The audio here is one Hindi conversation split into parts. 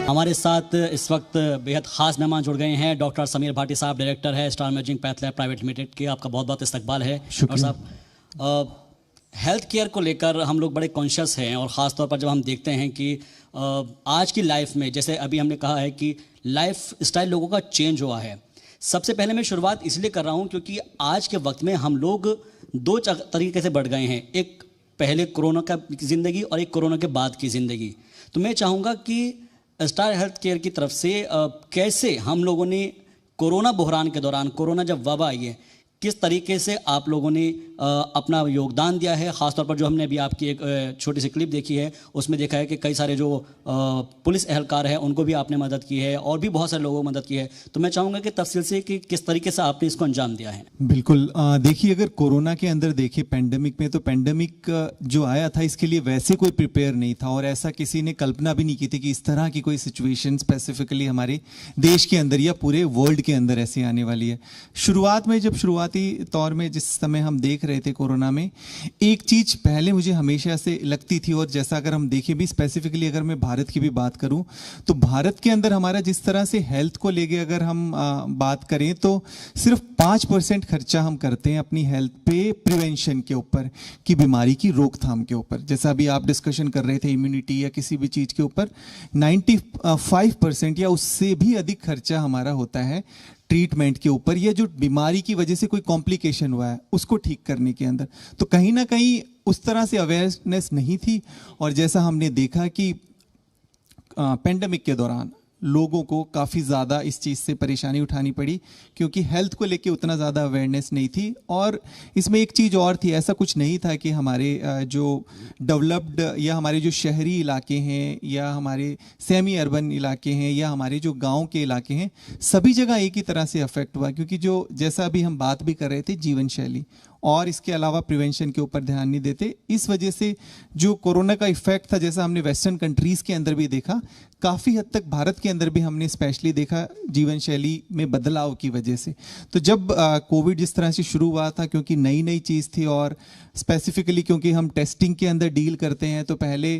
हमारे साथ इस वक्त बेहद ख़ास मेहमान जुड़ गए हैं। डॉक्टर समीर भाटी साहब डायरेक्टर है star imaging path lab private limited के। आपका बहुत बहुत इस्तकबाल है डॉक्टर साहब। हेल्थ केयर को लेकर हम लोग बड़े कॉन्शियस हैं और ख़ास तौर पर जब हम देखते हैं कि आज की लाइफ में, जैसे अभी हमने कहा है कि लाइफ स्टाइल लोगों का चेंज हुआ है। सबसे पहले मैं शुरुआत इसलिए कर रहा हूँ क्योंकि आज के वक्त में हम लोग दो तरीके से बढ़ गए हैं, एक पहले कोरोना का ज़िंदगी और एक कोरोना के बाद की ज़िंदगी। तो मैं चाहूँगा कि स्टार हेल्थ केयर की तरफ से कैसे हम लोगों ने कोरोना बहरान के दौरान, कोरोना जब वबा आई है, किस तरीके से आप लोगों ने अपना योगदान दिया है। ख़ासतौर पर जो हमने अभी आपकी एक छोटी सी क्लिप देखी है उसमें देखा है कि कई सारे जो पुलिस एहलकार हैं उनको भी आपने मदद की है और भी बहुत सारे लोगों को मदद की है। तो मैं चाहूँगा कि तफसील से कि किस तरीके से आपने इसको अंजाम दिया है। बिल्कुल, देखिए अगर कोरोना के अंदर देखिए पेंडेमिक में, तो पेंडेमिक जो आया था इसके लिए वैसे कोई प्रिपेयर नहीं था और ऐसा किसी ने कल्पना भी नहीं की थी कि इस तरह की कोई सिचुएशन स्पेसिफिकली हमारे देश के अंदर या पूरे वर्ल्ड के अंदर ऐसी आने वाली है। शुरुआत में जब शुरुआती तौर में जिस समय हम देख रहे थे कोरोना में, एक चीज पहले मुझे हमेशा से लगती थी, और जैसा अगर हम देखें भी स्पेसिफिकली अगर मैं भारत की भी बात करूं तो भारत के अंदर हमारा जिस तरह से हेल्थ को लेके अगर हम बात करें तो सिर्फ 5% खर्चा हम करते हैं अपनी हेल्थ पे प्रिवेंशन के ऊपर, कि बीमारी की रोकथाम के ऊपर। जैसा अभी आप डिस्कशन कर रहे थे इम्यूनिटी या किसी भी चीज के ऊपर, 95% या उससे भी अधिक खर्चा हमारा होता है ट्रीटमेंट के ऊपर, या जो बीमारी की वजह से कोई कॉम्प्लिकेशन हुआ है उसको ठीक करने के अंदर। तो कहीं ना कहीं उस तरह से अवेयरनेस नहीं थी। और जैसा हमने देखा कि पेंडेमिक के दौरान लोगों को काफ़ी ज़्यादा इस चीज़ से परेशानी उठानी पड़ी क्योंकि हेल्थ को लेके उतना ज़्यादा अवेयरनेस नहीं थी। और इसमें एक चीज़ और थी, ऐसा कुछ नहीं था कि हमारे जो डेवलप्ड या हमारे जो शहरी इलाके हैं या हमारे सेमी अर्बन इलाके हैं या हमारे जो गांव के इलाके हैं, सभी जगह एक ही तरह से अफेक्ट हुआ। क्योंकि जो जैसा अभी हम बात भी कर रहे थे जीवन शैली और इसके अलावा प्रिवेंशन के ऊपर ध्यान नहीं देते, इस वजह से जो कोरोना का इफेक्ट था, जैसा हमने वेस्टर्न कंट्रीज़ के अंदर भी देखा, काफ़ी हद तक भारत के अंदर भी हमने स्पेशली देखा जीवन शैली में बदलाव की वजह से। तो जब कोविड जिस तरह से शुरू हुआ था, क्योंकि नई नई चीज़ थी और स्पेसिफिकली क्योंकि हम टेस्टिंग के अंदर डील करते हैं, तो पहले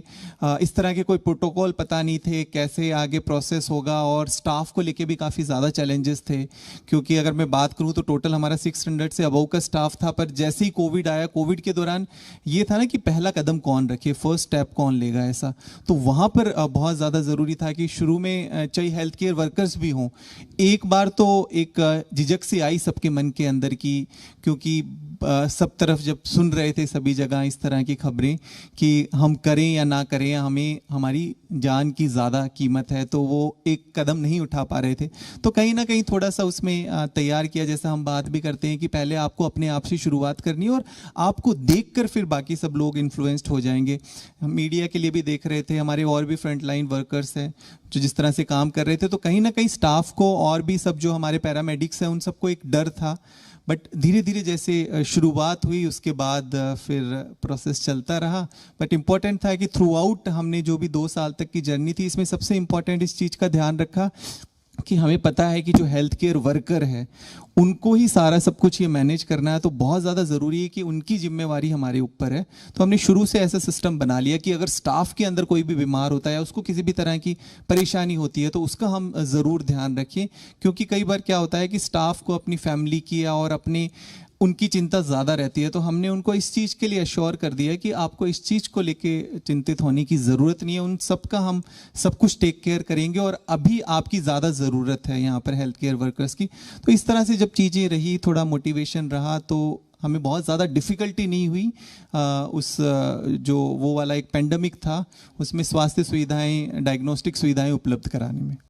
इस तरह के कोई प्रोटोकॉल पता नहीं थे कैसे आगे प्रोसेस होगा, और स्टाफ को लेके भी काफ़ी ज़्यादा चैलेंजेस थे। क्योंकि अगर मैं बात करूँ तो टोटल हमारा 600 से अबव का स्टाफ था, पर जैसे ही कोविड आया, कोविड के दौरान ये था ना कि पहला कदम कौन रखे, फर्स्ट स्टेप कौन लेगा, ऐसा। तो वहाँ पर बहुत ज़्यादा ज़रूरी था कि शुरू में चाहे हेल्थ केयर वर्कर्स भी हों, एक बार तो एक झिझक सी आई सबके मन के अंदर की, क्योंकि सब तरफ जब सुन रहे थे सभी जगह इस तरह की खबरें कि हम करें या ना करें, हमें हमारी जान की ज़्यादा कीमत है, तो वो एक कदम नहीं उठा पा रहे थे। तो कहीं ना कहीं थोड़ा सा उसमें तैयार किया, जैसा हम बात भी करते हैं कि पहले आपको अपने आप से शुरुआत करनी है और आपको देखकर फिर बाकी सब लोग इन्फ्लुएंस्ड हो जाएंगे। हम मीडिया के लिए भी देख रहे थे, हमारे और भी फ्रंट लाइन वर्कर्स हैं जो जिस तरह से काम कर रहे थे, तो कहीं ना कहीं स्टाफ को और भी सब जो हमारे पैरामेडिक्स हैं उन सबको एक डर था। बट धीरे धीरे जैसे शुरुआत हुई उसके बाद फिर प्रोसेस चलता रहा। बट इम्पॉर्टेंट था कि थ्रू आउट हमने जो भी 2 साल तक की जर्नी थी, इसमें सबसे इम्पॉर्टेंट इस चीज़ का ध्यान रखा कि हमें पता है कि जो हेल्थ केयर वर्कर है उनको ही सारा सब कुछ ये मैनेज करना है, तो बहुत ज़्यादा ज़रूरी है कि उनकी जिम्मेवारी हमारे ऊपर है। तो हमने शुरू से ऐसा सिस्टम बना लिया कि अगर स्टाफ के अंदर कोई भी बीमार होता है, उसको किसी भी तरह की परेशानी होती है, तो उसका हम ज़रूर ध्यान रखें। क्योंकि कई बार क्या होता है कि स्टाफ को अपनी फैमिली की और अपने उनकी चिंता ज़्यादा रहती है, तो हमने उनको इस चीज़ के लिए अश्योर कर दिया है कि आपको इस चीज़ को लेके चिंतित होने की ज़रूरत नहीं है, उन सब का हम सब कुछ टेक केयर करेंगे और अभी आपकी ज़्यादा ज़रूरत है यहाँ पर हेल्थ केयर वर्कर्स की। तो इस तरह से जब चीज़ें रही, थोड़ा मोटिवेशन रहा, तो हमें बहुत ज़्यादा डिफ़िकल्टी नहीं हुई। उस जो वो वाला एक पेंडेमिक था उसमें स्वास्थ्य सुविधाएँ, डायग्नोस्टिक सुविधाएँ उपलब्ध कराने में।